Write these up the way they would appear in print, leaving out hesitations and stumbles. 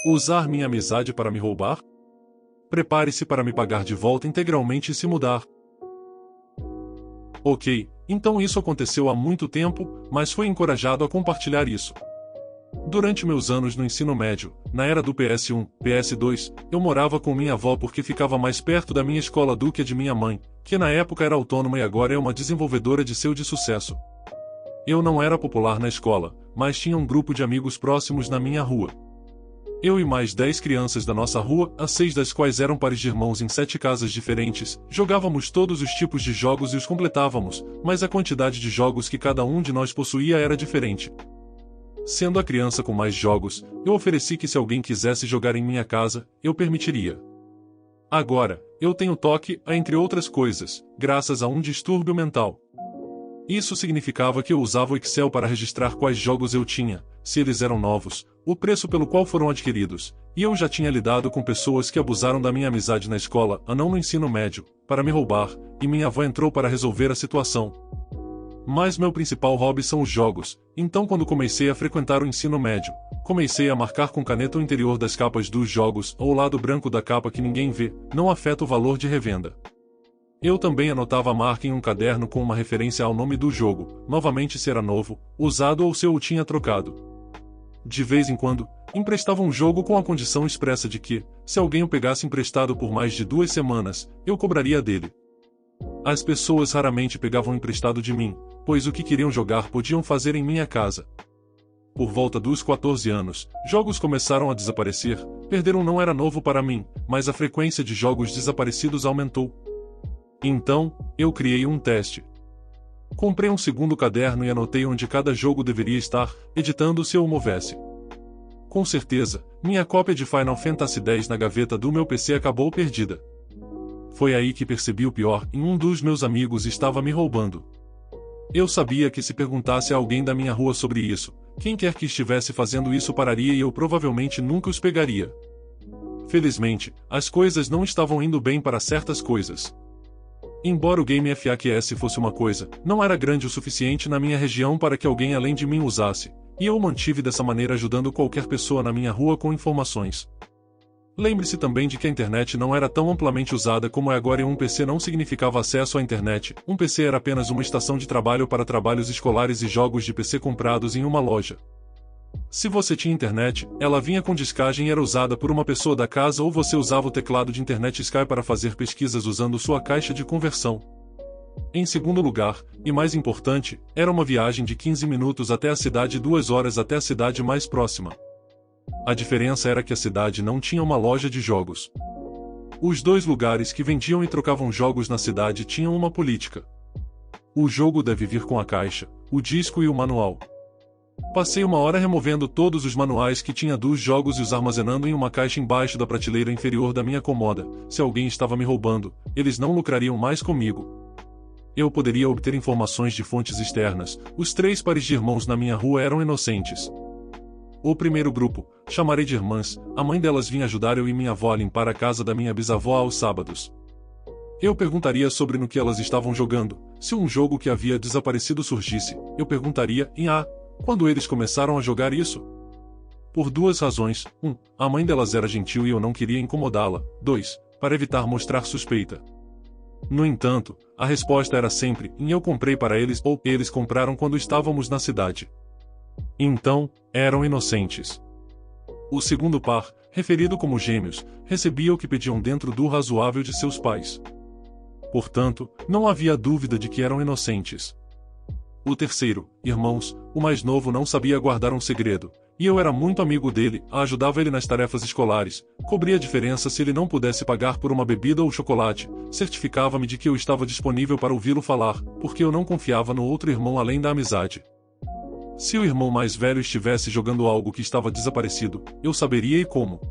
Usar minha amizade para me roubar? Prepare-se para me pagar de volta integralmente e se mudar. Ok, então isso aconteceu há muito tempo, mas fui encorajado a compartilhar isso. Durante meus anos no ensino médio, na era do PS1, PS2, eu morava com minha avó porque ficava mais perto da minha escola do que a de minha mãe, que na época era autônoma e agora é uma desenvolvedora de sucesso. Eu não era popular na escola, mas tinha um grupo de amigos próximos na minha rua. Eu e mais 10 crianças da nossa rua, as 6 das quais eram pares de irmãos em 7 casas diferentes, jogávamos todos os tipos de jogos e os completávamos, mas a quantidade de jogos que cada um de nós possuía era diferente. Sendo a criança com mais jogos, eu ofereci que se alguém quisesse jogar em minha casa, eu permitiria. Agora, eu tenho toque, entre outras coisas, graças a um distúrbio mental. Isso significava que eu usava o Excel para registrar quais jogos eu tinha, se eles eram novos, o preço pelo qual foram adquiridos, e eu já tinha lidado com pessoas que abusaram da minha amizade na escola, não no ensino médio, para me roubar, e minha avó entrou para resolver a situação. Mas meu principal hobby são os jogos, então quando comecei a frequentar o ensino médio, comecei a marcar com caneta o interior das capas dos jogos ou o lado branco da capa que ninguém vê, não afeta o valor de revenda. Eu também anotava a marca em um caderno com uma referência ao nome do jogo, novamente se era novo, usado ou se eu o tinha trocado. De vez em quando, emprestava um jogo com a condição expressa de que, se alguém o pegasse emprestado por mais de 2 semanas, eu cobraria dele. As pessoas raramente pegavam emprestado de mim, pois o que queriam jogar podiam fazer em minha casa. Por volta dos 14 anos, jogos começaram a desaparecer, perder um não era novo para mim, mas a frequência de jogos desaparecidos aumentou. Então, eu criei um teste. Comprei um segundo caderno e anotei onde cada jogo deveria estar, editando se eu o movesse. Com certeza, minha cópia de Final Fantasy X na gaveta do meu PC acabou perdida. Foi aí que percebi o pior, e um dos meus amigos estava me roubando. Eu sabia que se perguntasse a alguém da minha rua sobre isso, quem quer que estivesse fazendo isso pararia e eu provavelmente nunca os pegaria. Felizmente, as coisas não estavam indo bem para certas coisas. Embora o Game FAQS fosse uma coisa, não era grande o suficiente na minha região para que alguém além de mim usasse, e eu o mantive dessa maneira ajudando qualquer pessoa na minha rua com informações. Lembre-se também de que a internet não era tão amplamente usada como é agora e um PC não significava acesso à internet, um PC era apenas uma estação de trabalho para trabalhos escolares e jogos de PC comprados em uma loja. Se você tinha internet, ela vinha com discagem e era usada por uma pessoa da casa ou você usava o teclado de internet Sky para fazer pesquisas usando sua caixa de conversão. Em segundo lugar, e mais importante, era uma viagem de 15 minutos até a cidade e 2 horas até a cidade mais próxima. A diferença era que a cidade não tinha uma loja de jogos. Os 2 lugares que vendiam e trocavam jogos na cidade tinham uma política. O jogo deve vir com a caixa, o disco e o manual. Passei 1 hora removendo todos os manuais que tinha dos jogos e os armazenando em uma caixa embaixo da prateleira inferior da minha cômoda. Se alguém estava me roubando, eles não lucrariam mais comigo. Eu poderia obter informações de fontes externas. Os 3 pares de irmãos na minha rua eram inocentes. O primeiro grupo, chamarei de irmãs, a mãe delas vinha ajudar eu e minha avó a limpar a casa da minha bisavó aos sábados. Eu perguntaria sobre no que elas estavam jogando. Se um jogo que havia desaparecido surgisse, eu perguntaria quando eles começaram a jogar isso? Por 2 razões. 1. A mãe delas era gentil e eu não queria incomodá-la. 2. Para evitar mostrar suspeita. No entanto, a resposta era sempre, eu comprei para eles ou eles compraram quando estávamos na cidade. Então, eram inocentes. O segundo par, referido como gêmeos, recebia o que pediam dentro do razoável de seus pais. Portanto, não havia dúvida de que eram inocentes. O terceiro, irmãos, o mais novo não sabia guardar um segredo, e eu era muito amigo dele, ajudava ele nas tarefas escolares, cobria a diferença se ele não pudesse pagar por uma bebida ou chocolate, certificava-me de que eu estava disponível para ouvi-lo falar, porque eu não confiava no outro irmão além da amizade. Se o irmão mais velho estivesse jogando algo que estava desaparecido, eu saberia e como.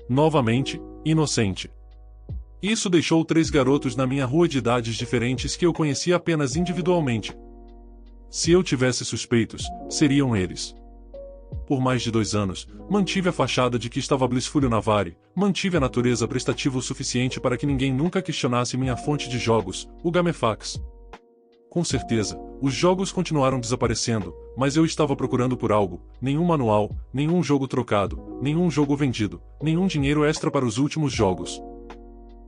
Novamente, inocente. Isso deixou 3 garotos na minha rua de idades diferentes que eu conhecia apenas individualmente. Se eu tivesse suspeitos, seriam eles. Por mais de 2 anos, mantive a fachada de que estava Blissful Navari, mantive a natureza prestativa o suficiente para que ninguém nunca questionasse minha fonte de jogos, o Gamefax. Com certeza, os jogos continuaram desaparecendo, mas eu estava procurando por algo: nenhum manual, nenhum jogo trocado, nenhum jogo vendido, nenhum dinheiro extra para os últimos jogos.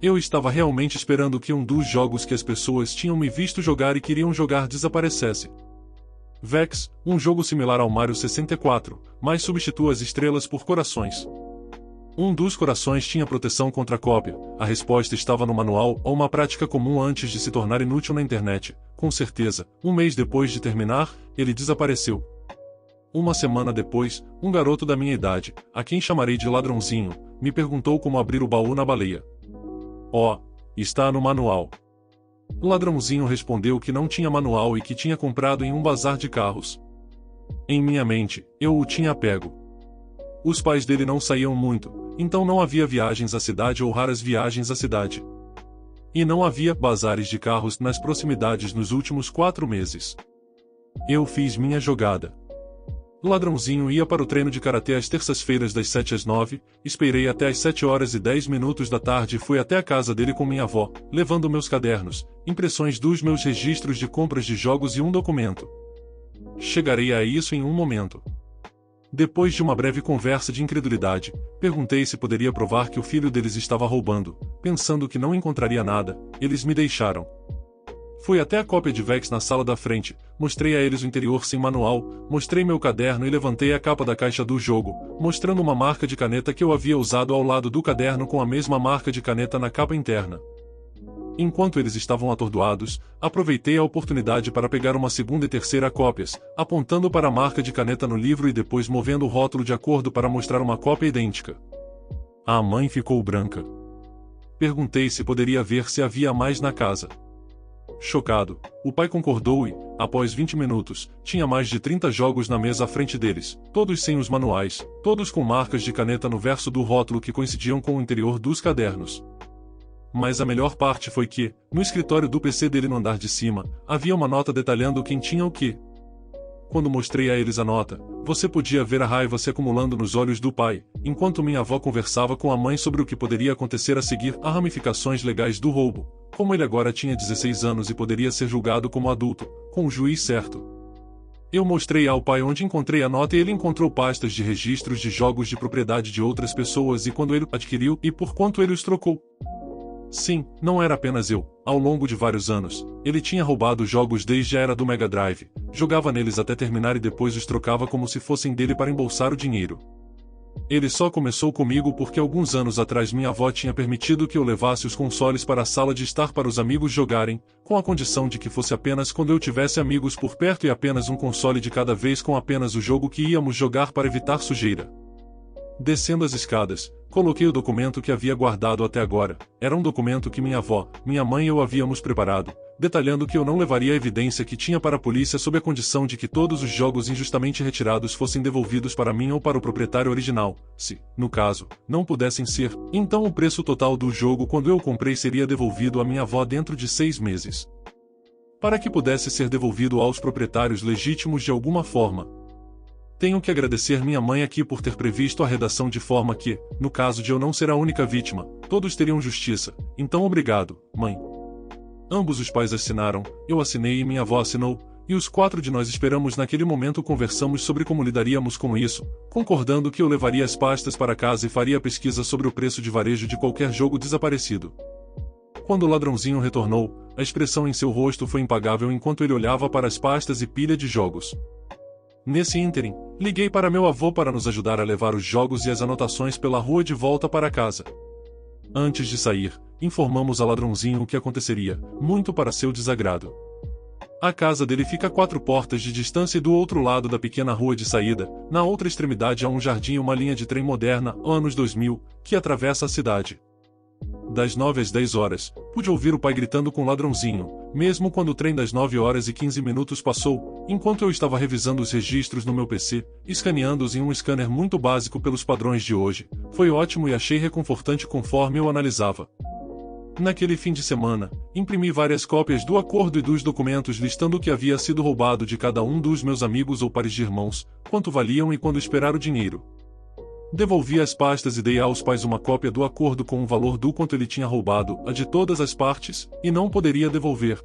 Eu estava realmente esperando que um dos jogos que as pessoas tinham me visto jogar e queriam jogar desaparecesse. Vex, um jogo similar ao Mario 64, mas substitua as estrelas por corações. Um dos corações tinha proteção contra cópia, a resposta estava no manual ou uma prática comum antes de se tornar inútil na internet. Com certeza, um mês depois de terminar, ele desapareceu. Uma semana depois, um garoto da minha idade, a quem chamarei de ladrãozinho, me perguntou como abrir o baú na baleia. Oh, está no manual. O ladrãozinho respondeu que não tinha manual e que tinha comprado em um bazar de carros. Em minha mente, eu o tinha pego. Os pais dele não saíam muito, então não havia viagens à cidade ou raras viagens à cidade. E não havia bazares de carros nas proximidades nos últimos 4 meses. Eu fiz minha jogada. O ladrãozinho ia para o treino de karatê às terças-feiras das 7 às 9, esperei até às 7h10 da tarde e fui até a casa dele com minha avó, levando meus cadernos, impressões dos meus registros de compras de jogos e um documento. Chegarei a isso em um momento. Depois de uma breve conversa de incredulidade, perguntei se poderia provar que o filho deles estava roubando. Pensando que não encontraria nada, eles me deixaram. Fui até a cópia de Vex na sala da frente, mostrei a eles o interior sem manual, mostrei meu caderno e levantei a capa da caixa do jogo, mostrando uma marca de caneta que eu havia usado ao lado do caderno com a mesma marca de caneta na capa interna. Enquanto eles estavam atordoados, aproveitei a oportunidade para pegar uma segunda e terceira cópias, apontando para a marca de caneta no livro e depois movendo o rótulo de acordo para mostrar uma cópia idêntica. A mãe ficou branca. Perguntei se poderia ver se havia mais na casa. Chocado, o pai concordou e, após 20 minutos, tinha mais de 30 jogos na mesa à frente deles, todos sem os manuais, todos com marcas de caneta no verso do rótulo que coincidiam com o interior dos cadernos. Mas a melhor parte foi que, no escritório do PC dele no andar de cima, havia uma nota detalhando quem tinha o quê. Quando mostrei a eles a nota, você podia ver a raiva se acumulando nos olhos do pai, enquanto minha avó conversava com a mãe sobre o que poderia acontecer a seguir, as ramificações legais do roubo. Como ele agora tinha 16 anos e poderia ser julgado como adulto, com o juiz certo. Eu mostrei ao pai onde encontrei a nota e ele encontrou pastas de registros de jogos de propriedade de outras pessoas e quando ele adquiriu e por quanto ele os trocou. Sim, não era apenas eu. Ao longo de vários anos, ele tinha roubado jogos desde a era do Mega Drive, jogava neles até terminar e depois os trocava como se fossem dele para embolsar o dinheiro. Ele só começou comigo porque alguns anos atrás minha avó tinha permitido que eu levasse os consoles para a sala de estar para os amigos jogarem, com a condição de que fosse apenas quando eu tivesse amigos por perto e apenas um console de cada vez com apenas o jogo que íamos jogar para evitar sujeira. Descendo as escadas, coloquei o documento que havia guardado até agora. Era um documento que minha avó, minha mãe e eu havíamos preparado, detalhando que eu não levaria a evidência que tinha para a polícia sob a condição de que todos os jogos injustamente retirados fossem devolvidos para mim ou para o proprietário original. Se, no caso, não pudessem ser, então o preço total do jogo quando eu comprei seria devolvido à minha avó dentro de 6 meses. Para que pudesse ser devolvido aos proprietários legítimos de alguma forma. Tenho que agradecer minha mãe aqui por ter previsto a redação de forma que, no caso de eu não ser a única vítima, todos teriam justiça. Então obrigado, mãe. Ambos os pais assinaram, eu assinei e minha avó assinou, e os 4 de nós esperamos naquele momento conversamos sobre como lidaríamos com isso, concordando que eu levaria as pastas para casa e faria pesquisa sobre o preço de varejo de qualquer jogo desaparecido. Quando o ladrãozinho retornou, a expressão em seu rosto foi impagável enquanto ele olhava para as pastas e pilha de jogos. Nesse ínterim, liguei para meu avô para nos ajudar a levar os jogos e as anotações pela rua de volta para casa. Antes de sair, informamos a ladrãozinho o que aconteceria, muito para seu desagrado. A casa dele fica a 4 portas de distância e do outro lado da pequena rua de saída, na outra extremidade há um jardim e uma linha de trem moderna, anos 2000, que atravessa a cidade. Das 9 às 10 horas, pude ouvir o pai gritando com o ladrãozinho, mesmo quando o trem das 9h15 passou, enquanto eu estava revisando os registros no meu PC, escaneando-os em um scanner muito básico pelos padrões de hoje. Foi ótimo e achei reconfortante conforme eu analisava. Naquele fim de semana, imprimi várias cópias do acordo e dos documentos listando o que havia sido roubado de cada um dos meus amigos ou pares de irmãos, quanto valiam e quando esperar o dinheiro. Devolvi as pastas e dei aos pais uma cópia do acordo com o valor do quanto ele tinha roubado, a de todas as partes, e não poderia devolver.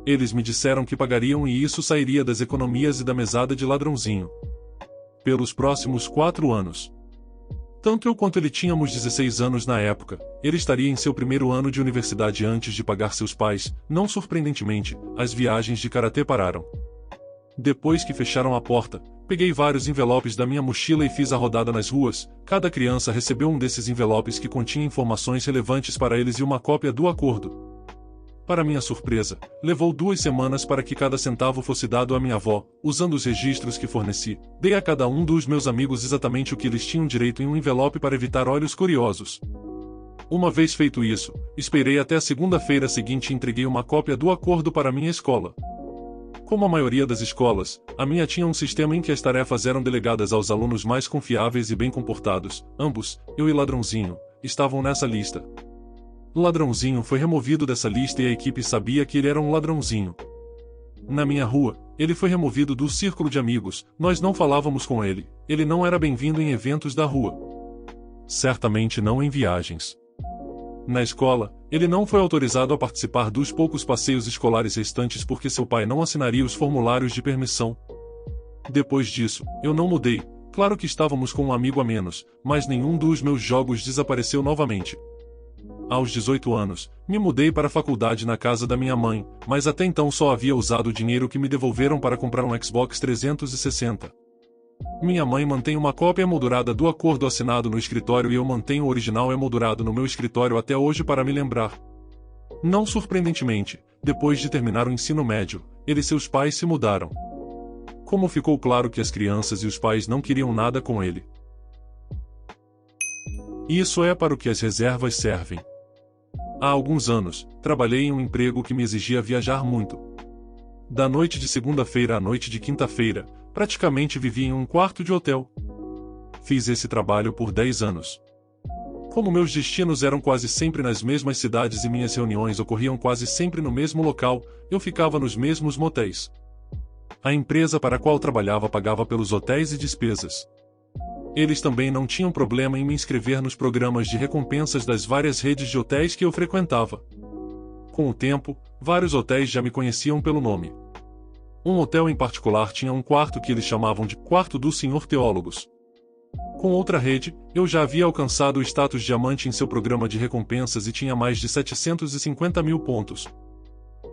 Eles me disseram que pagariam e isso sairia das economias e da mesada de ladrãozinho. Pelos próximos 4 anos. Tanto eu quanto ele tínhamos 16 anos na época, ele estaria em seu primeiro ano de universidade antes de pagar seus pais. Não surpreendentemente, as viagens de karatê pararam. Depois que fecharam a porta, peguei vários envelopes da minha mochila e fiz a rodada nas ruas. Cada criança recebeu um desses envelopes que continha informações relevantes para eles e uma cópia do acordo. Para minha surpresa, levou 2 semanas para que cada centavo fosse dado à minha avó. Usando os registros que forneci, dei a cada um dos meus amigos exatamente o que eles tinham direito em um envelope para evitar olhos curiosos. Uma vez feito isso, esperei até a segunda-feira seguinte e entreguei uma cópia do acordo para minha escola. Como a maioria das escolas, a minha tinha um sistema em que as tarefas eram delegadas aos alunos mais confiáveis e bem comportados. Ambos, eu e Ladrãozinho, estavam nessa lista. Ladrãozinho foi removido dessa lista e a equipe sabia que ele era um ladrãozinho. Na minha rua, ele foi removido do círculo de amigos. Nós não falávamos com ele. Ele não era bem-vindo em eventos da rua. Certamente não em viagens. Na escola, ele não foi autorizado a participar dos poucos passeios escolares restantes porque seu pai não assinaria os formulários de permissão. Depois disso, eu não mudei. Claro que estávamos com um amigo a menos, mas nenhum dos meus jogos desapareceu novamente. Aos 18 anos, me mudei para a faculdade na casa da minha mãe, mas até então só havia usado o dinheiro que me devolveram para comprar um Xbox 360. Minha mãe mantém uma cópia emoldurada do acordo assinado no escritório e eu mantenho o original emoldurado no meu escritório até hoje para me lembrar. Não surpreendentemente, depois de terminar o ensino médio, ele e seus pais se mudaram. Como ficou claro que as crianças e os pais não queriam nada com ele. Isso é para o que as reservas servem. Há alguns anos, trabalhei em um emprego que me exigia viajar muito. Da noite de segunda-feira à noite de quinta-feira, praticamente vivia em um quarto de hotel. Fiz esse trabalho por 10 anos. Como meus destinos eram quase sempre nas mesmas cidades e minhas reuniões ocorriam quase sempre no mesmo local, eu ficava nos mesmos motéis. A empresa para a qual trabalhava pagava pelos hotéis e despesas. Eles também não tinham problema em me inscrever nos programas de recompensas das várias redes de hotéis que eu frequentava. Com o tempo, vários hotéis já me conheciam pelo nome. Um hotel em particular tinha um quarto que eles chamavam de Quarto do Senhor Teólogos. Com outra rede, eu já havia alcançado o status diamante em seu programa de recompensas e tinha mais de 750 mil pontos.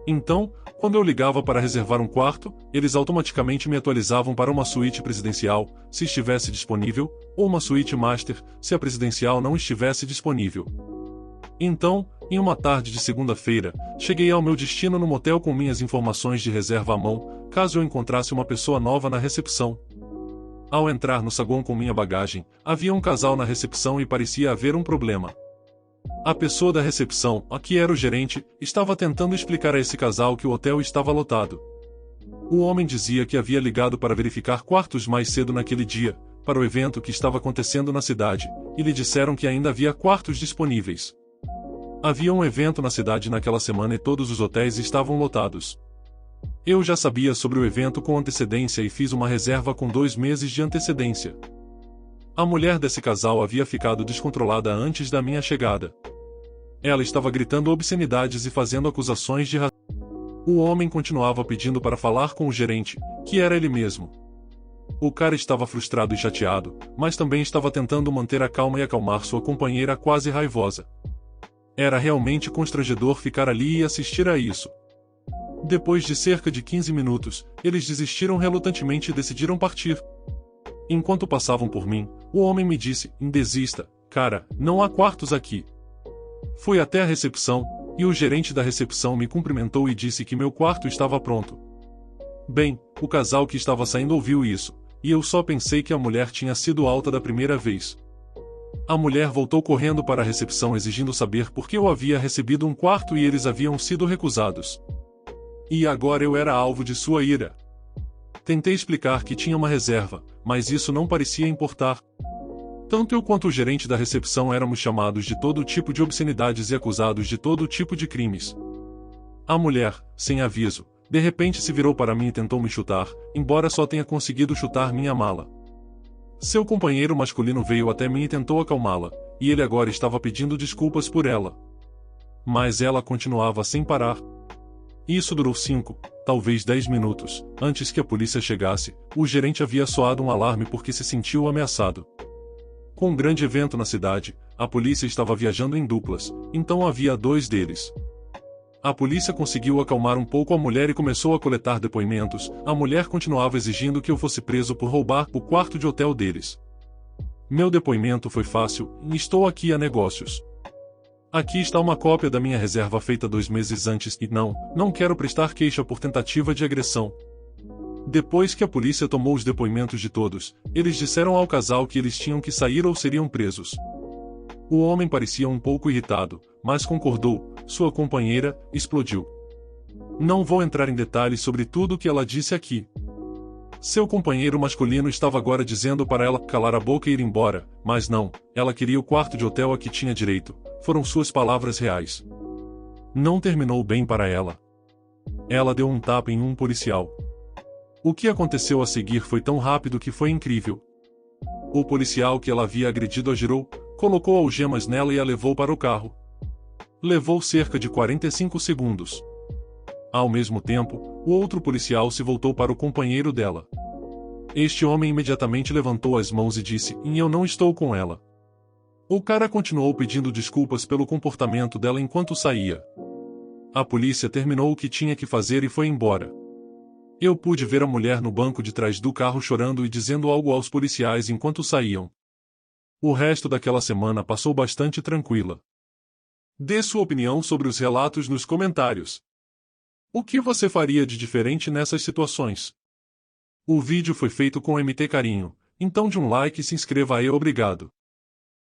Então, quando eu ligava para reservar um quarto, eles automaticamente me atualizavam para uma suíte presidencial, se estivesse disponível, ou uma suíte master, se a presidencial não estivesse disponível. Então, em uma tarde de segunda-feira, cheguei ao meu destino no motel com minhas informações de reserva à mão, caso eu encontrasse uma pessoa nova na recepção. Ao entrar no saguão com minha bagagem, havia um casal na recepção e parecia haver um problema. A pessoa da recepção, que era o gerente, estava tentando explicar a esse casal que o hotel estava lotado. O homem dizia que havia ligado para verificar quartos mais cedo naquele dia, para o evento que estava acontecendo na cidade, e lhe disseram que ainda havia quartos disponíveis. Havia um evento na cidade naquela semana e todos os hotéis estavam lotados. Eu já sabia sobre o evento com antecedência e fiz uma reserva com 2 meses de antecedência. A mulher desse casal havia ficado descontrolada antes da minha chegada. Ela estava gritando obscenidades e fazendo acusações de racismo. O homem continuava pedindo para falar com o gerente, que era ele mesmo. O cara estava frustrado e chateado, mas também estava tentando manter a calma e acalmar sua companheira quase raivosa. Era realmente constrangedor ficar ali e assistir a isso. Depois de cerca de 15 minutos, eles desistiram relutantemente e decidiram partir. Enquanto passavam por mim, o homem me disse: "Desista, cara, não há quartos aqui." Fui até a recepção, e o gerente da recepção me cumprimentou e disse que meu quarto estava pronto. Bem, o casal que estava saindo ouviu isso, e eu só pensei que a mulher tinha sido alta da primeira vez. A mulher voltou correndo para a recepção exigindo saber por que eu havia recebido um quarto e eles haviam sido recusados. E agora eu era alvo de sua ira. Tentei explicar que tinha uma reserva, mas isso não parecia importar. Tanto eu quanto o gerente da recepção éramos chamados de todo tipo de obscenidades e acusados de todo tipo de crimes. A mulher, sem aviso, de repente se virou para mim e tentou me chutar, embora só tenha conseguido chutar minha mala. Seu companheiro masculino veio até mim e tentou acalmá-la, e ele agora estava pedindo desculpas por ela. Mas ela continuava sem parar. Isso durou 5, talvez 10 minutos. Antes que a polícia chegasse, o gerente havia soado um alarme porque se sentiu ameaçado. Com um grande evento na cidade, a polícia estava viajando em duplas, então havia 2 deles. A polícia conseguiu acalmar um pouco a mulher e começou a coletar depoimentos. A mulher continuava exigindo que eu fosse preso por roubar o quarto de hotel deles. Meu depoimento foi fácil, e estou aqui a negócios. Aqui está uma cópia da minha reserva feita 2 meses antes e não quero prestar queixa por tentativa de agressão. Depois que a polícia tomou os depoimentos de todos, eles disseram ao casal que eles tinham que sair ou seriam presos. O homem parecia um pouco irritado, mas concordou. Sua companheira explodiu. Não vou entrar em detalhes sobre tudo o que ela disse aqui. Seu companheiro masculino estava agora dizendo para ela calar a boca e ir embora, mas não, ela queria o quarto de hotel a que tinha direito. Foram suas palavras reais. Não terminou bem para ela. Ela deu um tapa em um policial. O que aconteceu a seguir foi tão rápido que foi incrível. O policial que ela havia agredido a girou, colocou algemas nela e a levou para o carro. Levou cerca de 45 segundos. Ao mesmo tempo, o outro policial se voltou para o companheiro dela. Este homem imediatamente levantou as mãos e disse: eu não estou com ela. O cara continuou pedindo desculpas pelo comportamento dela enquanto saía. A polícia terminou o que tinha que fazer e foi embora. Eu pude ver a mulher no banco de trás do carro chorando e dizendo algo aos policiais enquanto saíam. O resto daquela semana passou bastante tranquila. Dê sua opinião sobre os relatos nos comentários. O que você faria de diferente nessas situações? O vídeo foi feito com MT Carinho, então dê um like e se inscreva aí. Obrigado.